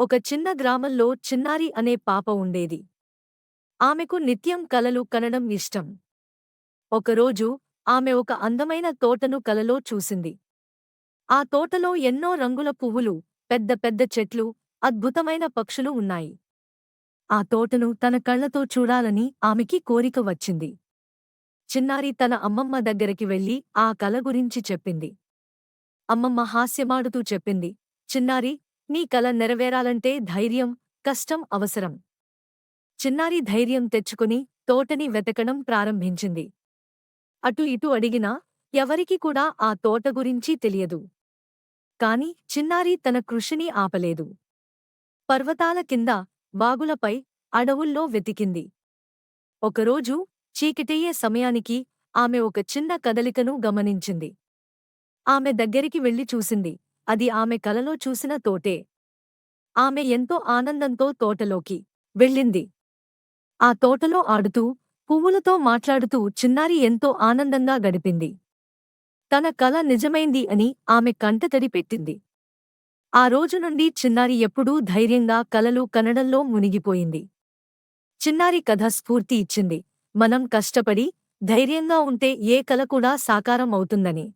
ఒక చిన్న గ్రామంలో చిన్నారి అనే పాప ఉండేది. ఆమెకు నిత్యం కలలు కనడం ఇష్టం. ఒకరోజు ఆమె ఒక అందమైన తోటను కలలో చూసింది. ఆ తోటలో ఎన్నో రంగుల పువ్వులు, పెద్ద పెద్ద చెట్లు, అద్భుతమైన పక్షులు ఉన్నాయి. ఆ తోటను తన కళ్లతో చూడాలని ఆమెకి కోరిక వచ్చింది. చిన్నారి తన అమ్మమ్మ దగ్గరికి వెళ్లి ఆ కల గురించి చెప్పింది. అమ్మమ్మ హాస్యమాడుతూ చెప్పింది, చిన్నారి, నీ కల నెరవేరాలంటే ధైర్యం, కష్టం అవసరం. చిన్నారి ధైర్యం తెచ్చుకుని తోటని వెతకడం ప్రారంభించింది. అటు ఇటు అడిగినా ఎవరికి కూడా ఆ తోట గురించి తెలియదు. కాని చిన్నారి తన కృషిని ఆపలేదు. పర్వతాల కింద, బాగులపై, అడవుల్లో వెతికింది. ఒకరోజు చీకటయ్యే సమయానికి ఆమె ఒక చిన్న కదలికను గమనించింది. ఆమె దగ్గరికి వెళ్లి చూసింది. అది ఆమె కలలో చూసిన తోటే. ఆమె ఎంతో ఆనందంతో తోటలోకి వెళ్ళింది. ఆ తోటలో ఆడుతూ, పువ్వులతో మాట్లాడుతూ చిన్నారి ఎంతో ఆనందంగా గడిపింది. తన కల నిజమైంది అని ఆమె కంటతడి పెట్టింది. ఆ రోజు నుండి చిన్నారి ఎప్పుడూ ధైర్యంగా కలలు కనడంలో మునిగిపోయింది. చిన్నారి కథ స్ఫూర్తి ఇచ్చింది. మనం కష్టపడి, ధైర్యంగా ఉంటే ఏ కల కూడా సాకారం అవుతుందని.